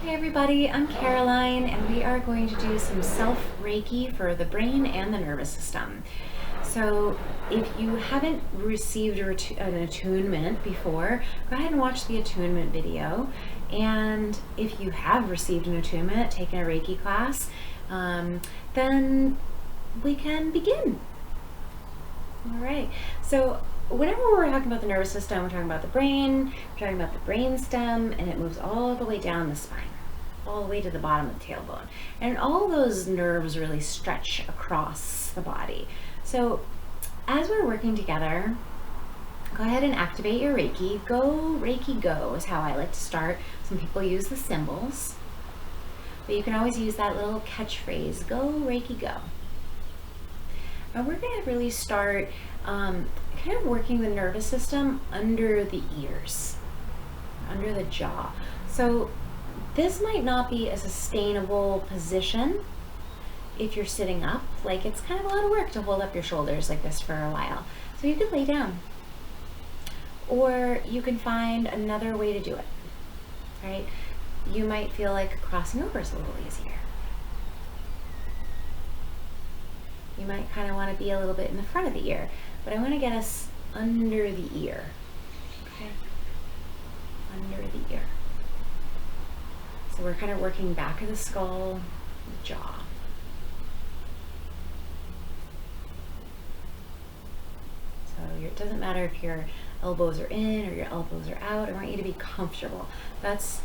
Hey everybody, I'm Caroline and we are going to do some self-Reiki for the brain and the nervous system. So if you haven't received an attunement before, go ahead and watch the attunement video. And if you have received an attunement, taken a Reiki class, then we can begin. All right, so whenever we're talking about the nervous system, we're talking about the brain, we're talking about the brain stem, and it moves all the way down the spine, all the way to the bottom of the tailbone. And all those nerves really stretch across the body. So as we're working together, go ahead and activate your Reiki. Go, Reiki, go is how I like to start. Some people use the symbols, but you can always use that little catchphrase, go, Reiki, go. And we're going to really start kind of working the nervous system under the ears, under the jaw. So this might not be a sustainable position if you're sitting up. Like, it's kind of a lot of work to hold up your shoulders like this for a while. So you could lay down, or you can find another way to do it, right? You might feel like crossing over is a little easier. You might kind of want to be a little bit in the front of the ear, but I want to get us under the ear, okay? Under the ear. So we're kind of working back of the skull, jaw. So it doesn't matter if your elbows are in or your elbows are out. I want you to be comfortable. That's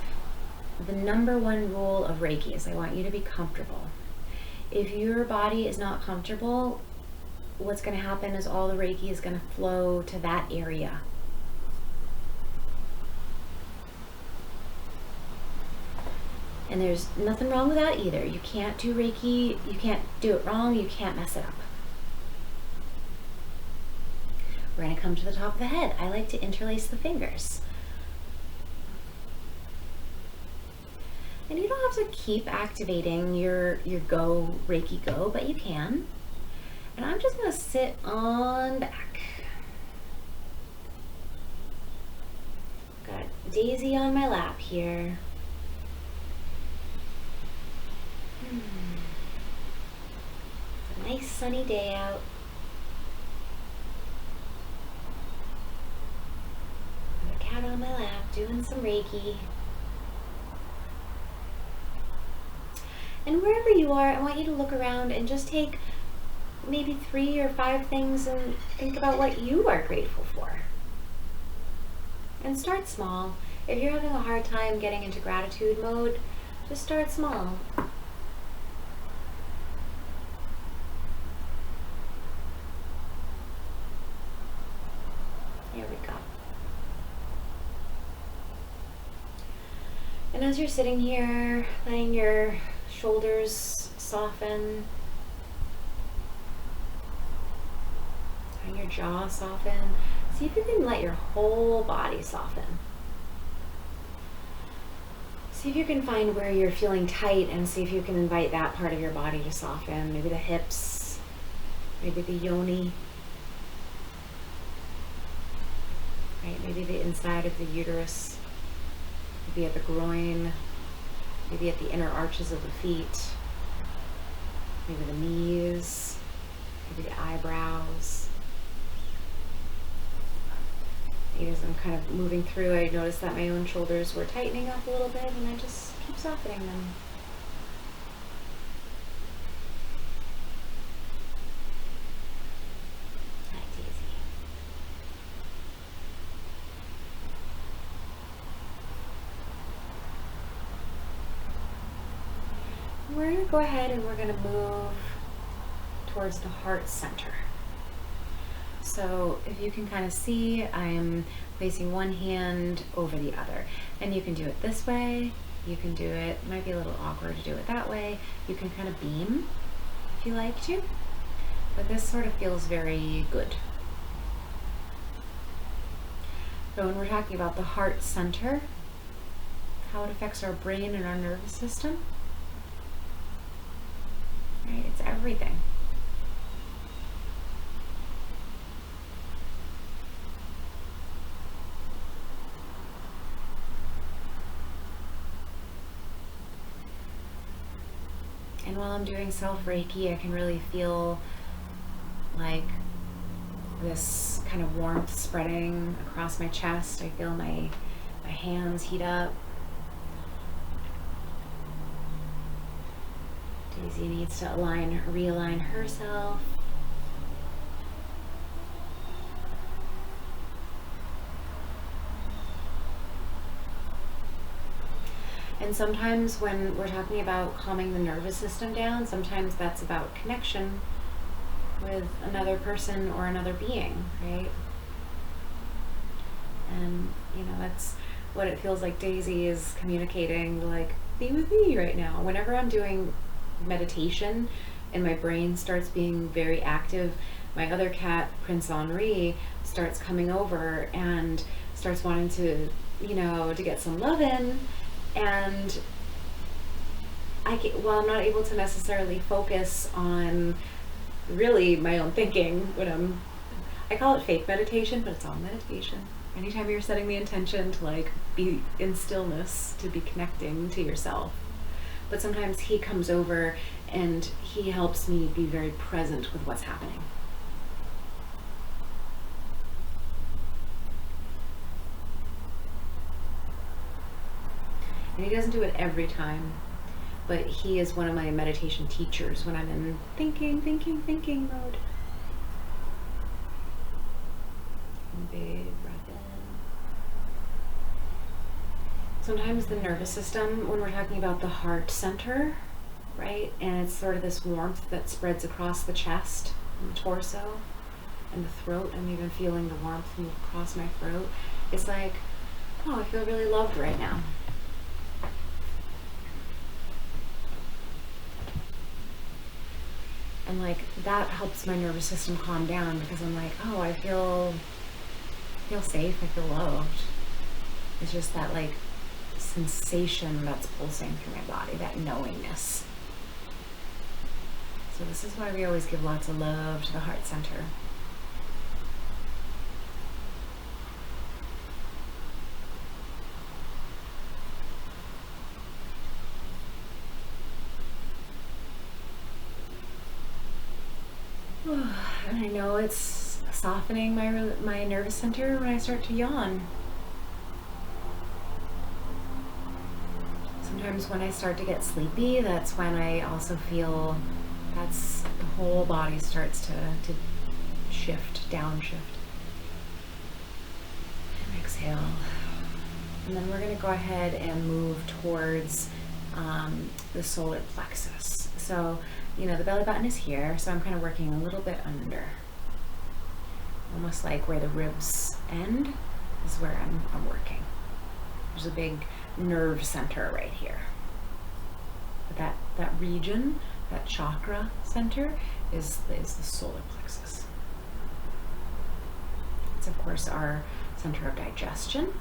the number one rule of Reiki, is I want you to be comfortable. If your body is not comfortable, what's going to happen is all the Reiki is going to flow to that area. And there's nothing wrong with that either. You can't do Reiki, you can't do it wrong, you can't mess it up. We're going to come to the top of the head. I like to interlace the fingers. And you don't have to keep activating your go, Reiki go, but you can. And I'm just going to sit on back. Got Daisy on my lap here. It's a nice sunny day out. Got a cat on my lap doing some Reiki. And wherever you are, I want you to look around and just take maybe 3 or 5 things and think about what you are grateful for. And start small. If you're having a hard time getting into gratitude mode, just start small. There we go. And as you're sitting here, letting your shoulders soften, letting your jaw soften, see if you can let your whole body soften. See if you can find where you're feeling tight and see if you can invite that part of your body to soften. Maybe the hips, maybe the yoni. Right, maybe the inside of the uterus, maybe at the groin, maybe at the inner arches of the feet, maybe the knees, maybe the eyebrows. As I'm kind of moving through, I noticed that my own shoulders were tightening up a little bit, and I just keep softening them. We're going to go ahead and we're going to move towards the heart center. So if you can kind of see, I'm placing one hand over the other. And you can do it this way, you can do it, might be a little awkward to do it that way. You can kind of beam if you like to, but this sort of feels very good. So when we're talking about the heart center, how it affects our brain and our nervous system, right? It's everything. And while I'm doing self-Reiki, I can really feel like this kind of warmth spreading across my chest. I feel my hands heat up. Daisy needs to realign herself. And sometimes when we're talking about calming the nervous system down, sometimes that's about connection with another person or another being, right? And, you know, that's what it feels like Daisy is communicating, like, be with me right now. Whenever I'm doing meditation and my brain starts being very active, my other cat, Prince Henri, starts coming over and starts wanting to, you know, to get some love in. And while I'm not able to necessarily focus on really my own thinking when I call it fake meditation, but it's all meditation. Anytime you're setting the intention to like be in stillness, to be connecting to yourself. But sometimes he comes over and he helps me be very present with what's happening. And he doesn't do it every time, but he is one of my meditation teachers when I'm in thinking mode. And big breath in. Sometimes the nervous system, when we're talking about the heart center, right? And it's sort of this warmth that spreads across the chest and the torso and the throat. I'm even feeling the warmth move across my throat. It's like, oh, I feel really loved right now. And like that helps my nervous system calm down because I'm like, oh, I feel safe, I feel loved. It's just that like sensation that's pulsing through my body, that knowingness. So this is why we always give lots of love to the heart center. And I know it's softening my nervous center when I start to yawn. Sometimes when I start to get sleepy, that's when I also feel the whole body starts to shift, downshift. And exhale. And then we're going to go ahead and move towards the solar plexus. So, you know, the belly button is here, so I'm kind of working a little bit under. Almost like where the ribs end is where I'm working. There's a big nerve center right here. But that region, that chakra center, is the solar plexus. It's of course our center of digestion.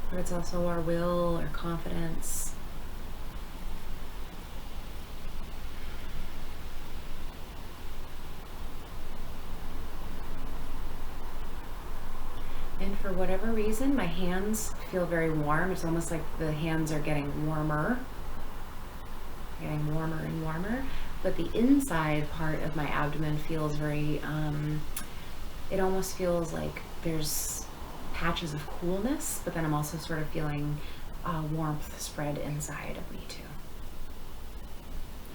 But it's also our will, our confidence. And for whatever reason, my hands feel very warm. It's almost like the hands are getting warmer and warmer. But the inside part of my abdomen feels very, it almost feels like there's patches of coolness, but then I'm also sort of feeling warmth spread inside of me too.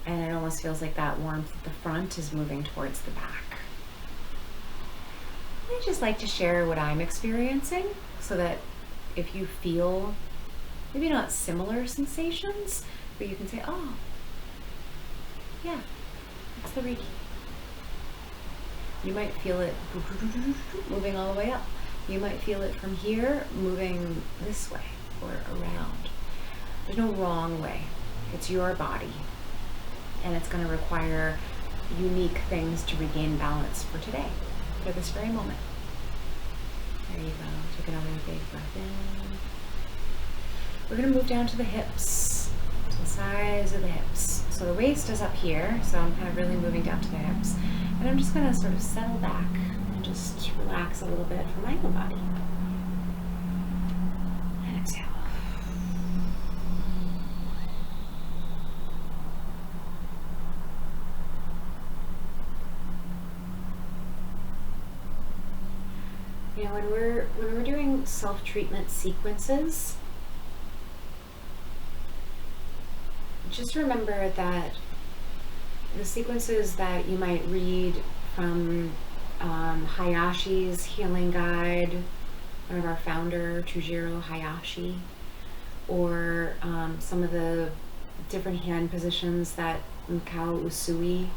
And it almost feels like that warmth at the front is moving towards the back. I just like to share what I'm experiencing so that if you feel maybe not similar sensations, but you can say, oh, yeah, that's the Reiki. You might feel it moving all the way up. You might feel it from here moving this way or around. There's no wrong way. It's your body. And it's going to require unique things to regain balance for today, for this very moment. There you go. Take another big breath in. We're going to move down to the hips, to the sides of the hips. So the waist is up here, so I'm kind of really moving down to the hips. And I'm just going to sort of settle back and just relax a little bit from my own body. exhale. You know, when we're doing self-treatment sequences, just remember that the sequences that you might read from Hayashi's Healing Guide, one of our founder, Chujiro Hayashi, or some of the different hand positions that Mikao Usui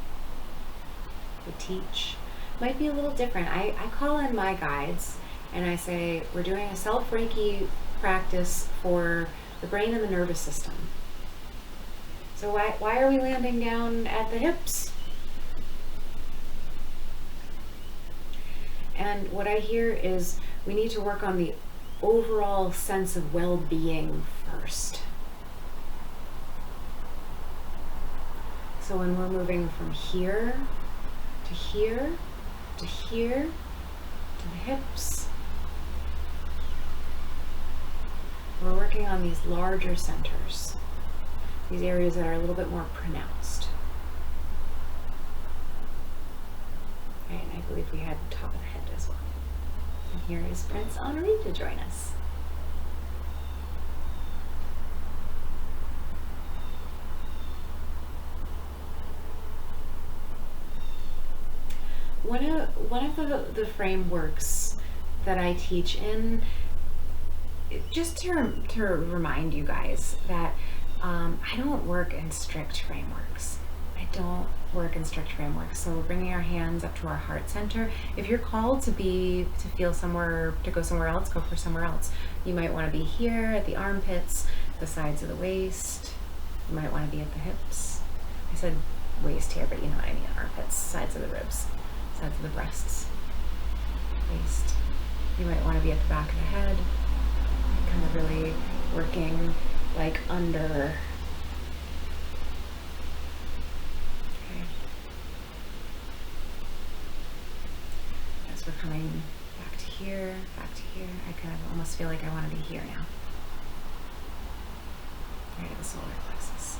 would teach, might be a little different. I call in my guides and I say, we're doing a self-Reiki practice for the brain and the nervous system. So why are we landing down at the hips? And what I hear is we need to work on the overall sense of well-being first. So when we're moving from here to here to here to the hips, we're working on these larger centers, these areas that are a little bit more pronounced. Right, and I believe we had top of the head as well. And here is Prince Henri to join us. One of the frameworks that I teach in, just to remind you guys that I don't work in strict frameworks. So bringing our hands up to our heart center. If you're called to go somewhere else, go for somewhere else. You might want to be here at the armpits, the sides of the waist. You might want to be at the hips. I said waist here, but you know what I mean, armpits, sides of the ribs, sides of the breasts, waist. You might want to be at the back of the head, kind of really working like under. Okay. As we're coming back to here, I kind of almost feel like I want to be here now. Right at the solar plexus.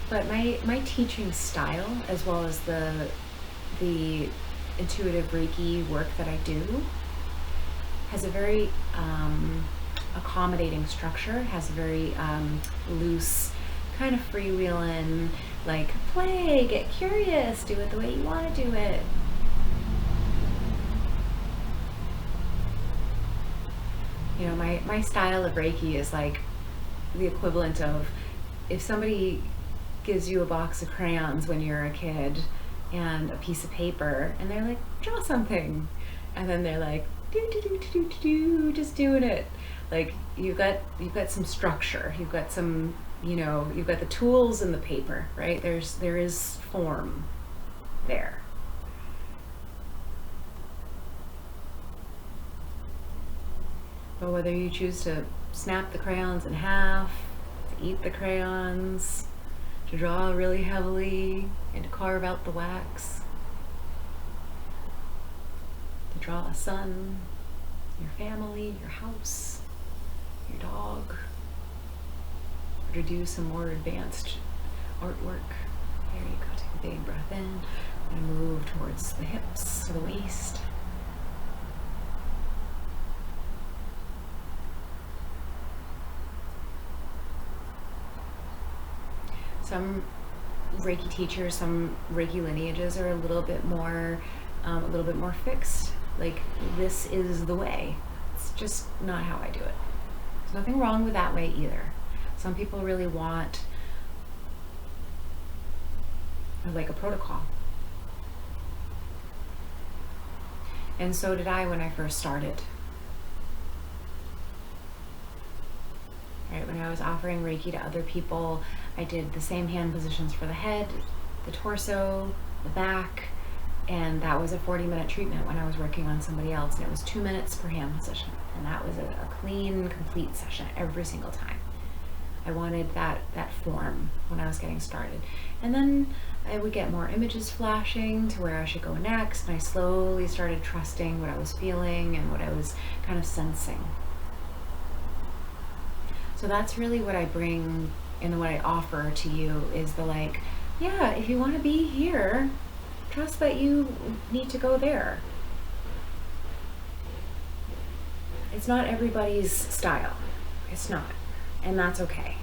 But my teaching style, as well as the intuitive Reiki work that I do, has a very accommodating structure, has a very loose, kind of freewheeling, like play, get curious, do it the way you want to do it. You know, my style of Reiki is like the equivalent of if somebody gives you a box of crayons when you're a kid and a piece of paper and they're like, draw something, and then they're like, do, just doing it. Like you've got some structure, you've got some, you've got the tools in the paper, right? There is form there. But whether you choose to snap the crayons in half, to eat the crayons, to draw really heavily, and to carve out the wax, to draw a sun, your family, your house, your dog, or to do some more advanced artwork. There you go, take a big breath in, and move towards the hips, to the waist. Some Reiki teachers, some Reiki lineages are a little bit more fixed. Like, this is the way. It's just not how I do it. There's nothing wrong with that way either. Some people really want like a protocol. And so did I when I first started. Right, when I was offering Reiki to other people, I did the same hand positions for the head, the torso, the back, and that was a 40-minute treatment when I was working on somebody else, and it was 2 minutes per hand position, and that was a clean, complete session every single time. I wanted that form when I was getting started. And then I would get more images flashing to where I should go next, and I slowly started trusting what I was feeling and what I was kind of sensing. So that's really what I bring and what I offer to you is the like, yeah, if you want to be here, trust that you need to go there. It's not everybody's style. It's not. And that's okay.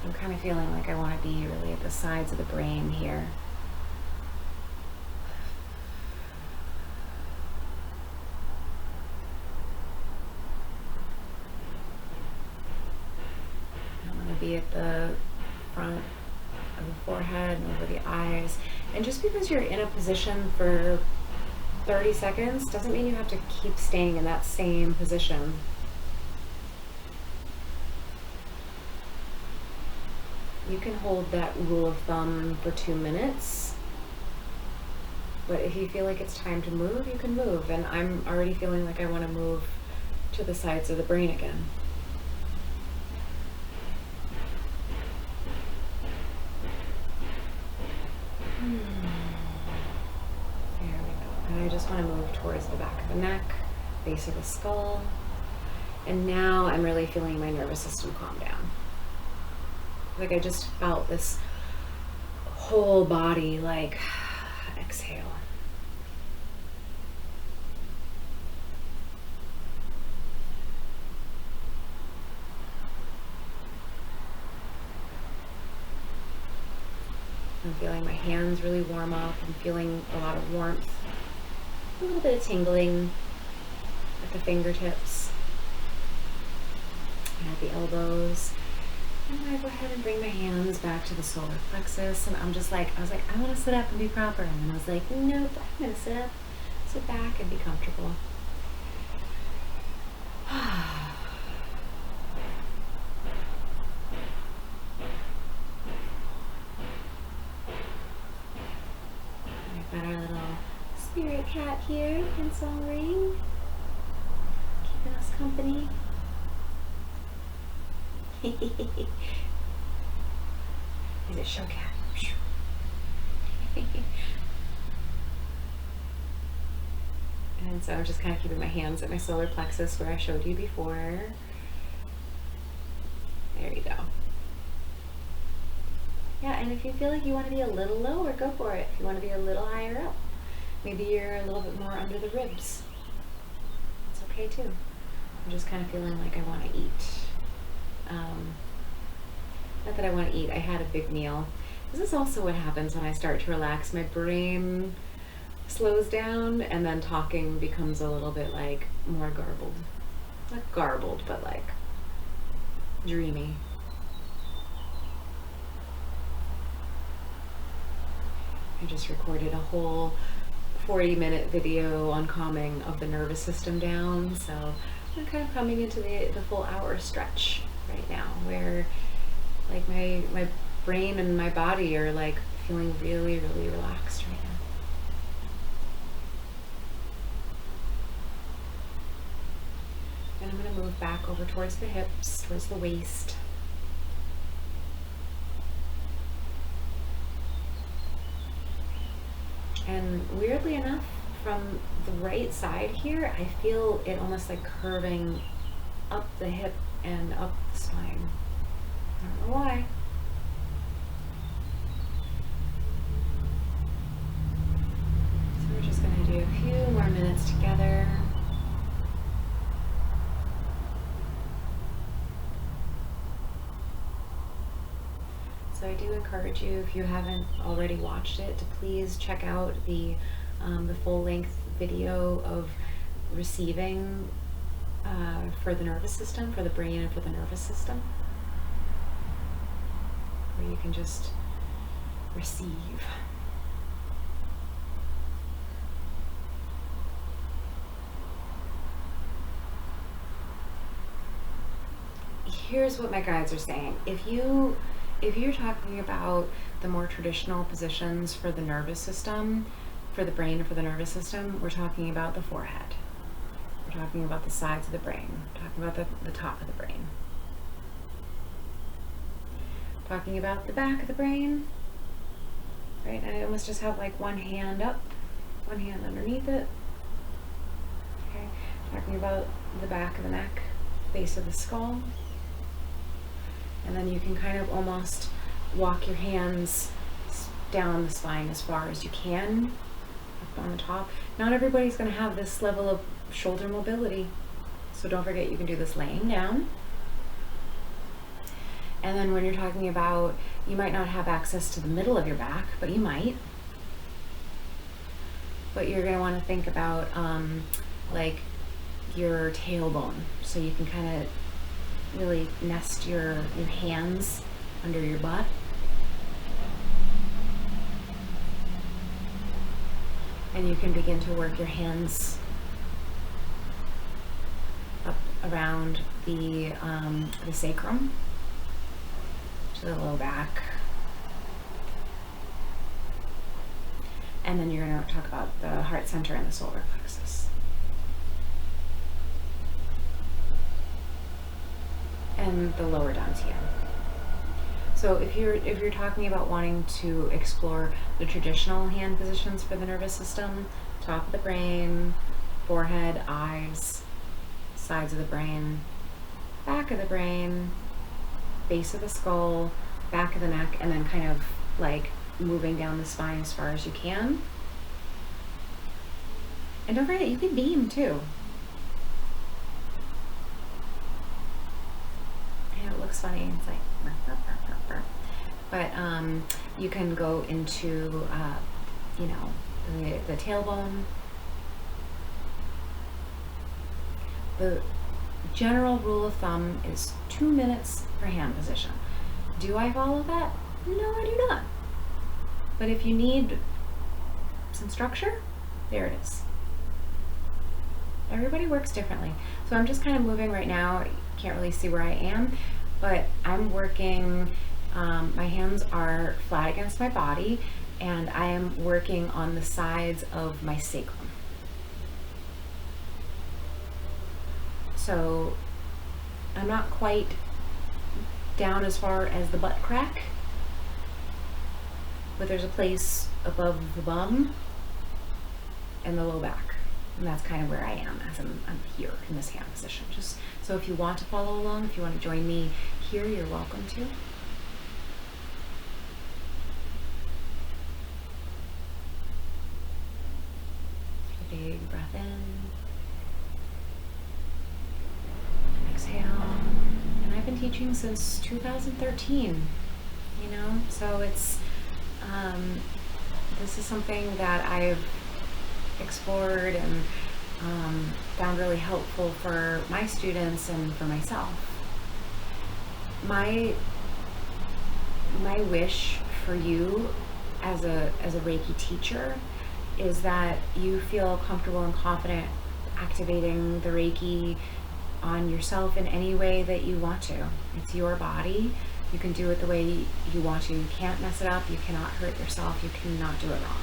I'm kind of feeling like I want to be really at the sides of the brain here. I want to be at the front of the forehead and over the eyes. And just because you're in a position for 30 seconds doesn't mean you have to keep staying in that same position. You can hold that rule of thumb for 2 minutes, but if you feel like it's time to move, you can move. And I'm already feeling like I want to move to the sides of the brain again. There we go. And I just want to move towards the back of the neck, base of the skull. And now I'm really feeling my nervous system calm down. Like I just felt this whole body like exhale. I'm feeling my hands really warm up. I'm feeling a lot of warmth, a little bit of tingling at the fingertips and at the elbows. And I go ahead and bring my hands back to the solar plexus, and I was like, I want to sit up and be proper. And then I was like, nope, I'm going to sit back and be comfortable. We've got our little spirit cat here in Song Ring, keeping us company. Is it show cat? And so I'm just kind of keeping my hands at my solar plexus where I showed you before. There you go. Yeah, and if you feel like you want to be a little lower, go for it. If you want to be a little higher up, maybe you're a little bit more under the ribs. It's okay too. I'm just kind of feeling like I want to eat. Not that I want to eat, I had a big meal. This is also what happens when I start to relax. My brain slows down and then talking becomes a little bit like more garbled. Not garbled, but like dreamy. I just recorded a whole 40-minute video on calming of the nervous system down, so I'm kind of coming into the full hour stretch right now where like my brain and my body are like feeling really, really relaxed right now. And I'm going to move back over towards the hips, towards the waist. And weirdly enough, from the right side here, I feel it almost like curving up the hip and up the spine. I don't know why. So we're just going to do a few more minutes together. So I do encourage you, if you haven't already watched it, to please check out the full-length video of receiving for the nervous system, for the brain and for the nervous system, where you can just receive. Here's what my guides are saying. If you're talking about the more traditional positions for the nervous system, for the brain and for the nervous system, we're talking about the forehead. We're talking about the sides of the brain. We're talking about the top of the brain. Talking about the back of the brain. Right, I almost just have like one hand up, one hand underneath it. Okay, talking about the back of the neck, base of the skull. And then you can kind of almost walk your hands down the spine as far as you can, up on the top. Not everybody's going to have this level of shoulder mobility, so don't forget you can do this laying down. And then when you're talking about, you might not have access to the middle of your back, but you might. But you're going to want to think about like your tailbone, so you can kind of really nest your hands under your butt. And you can begin to work your hands up around the sacrum to the low back. And then you're going to talk about the heart center and the solar plexus. And the lower dantian. So if you're talking about wanting to explore the traditional hand positions for the nervous system, top of the brain, forehead, eyes, sides of the brain, back of the brain, base of the skull, back of the neck, and then kind of like moving down the spine as far as you can. And don't forget, you can beam too. And it looks funny, it's like, but you can go into, you know, the tailbone. The general rule of thumb is 2 minutes for hand position. Do I follow that? No, I do not. But if you need some structure, there it is. Everybody works differently. So I'm just kind of moving right now. You can't really see where I am, but I'm working, my hands are flat against my body, and I am working on the sides of my sacrum. So I'm not quite down as far as the butt crack, but there's a place above the bum and the low back. And that's kind of where I am as I'm here in this hand position. Just so if you want to follow along, if you want to join me here, you're welcome to. Take a big breath in. Exhale. And I've been teaching since 2013, you know, so it's, this is something that I've explored and found really helpful for my students and for myself. My wish for you as a Reiki teacher is that you feel comfortable and confident activating the Reiki on yourself in any way that you want to. It's your body. You can do it the way you want to. You can't mess it up. You cannot hurt yourself. You cannot do it wrong.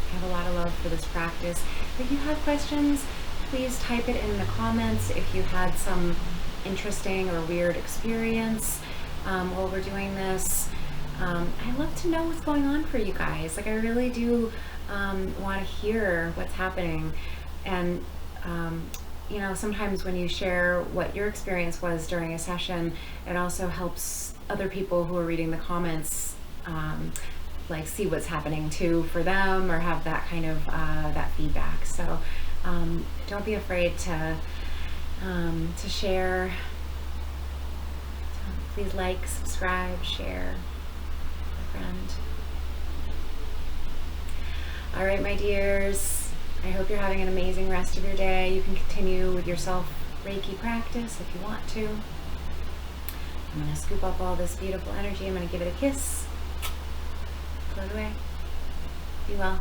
I have a lot of love for this practice. If you have questions, please type it in the comments. If you had some interesting or weird experience while we're doing this, I love to know what's going on for you guys. Like, I really do want to hear what's happening. And you know, sometimes when you share what your experience was during a session, it also helps other people who are reading the comments like see what's happening too for them, or have that kind of that feedback. So don't be afraid to share. Please like, subscribe, share with a friend. All right, my dears, I hope you're having an amazing rest of your day. You can continue with your self-Reiki practice if you want to. I'm going to scoop up all this beautiful energy. I'm going to give it a kiss. Float away. Be well.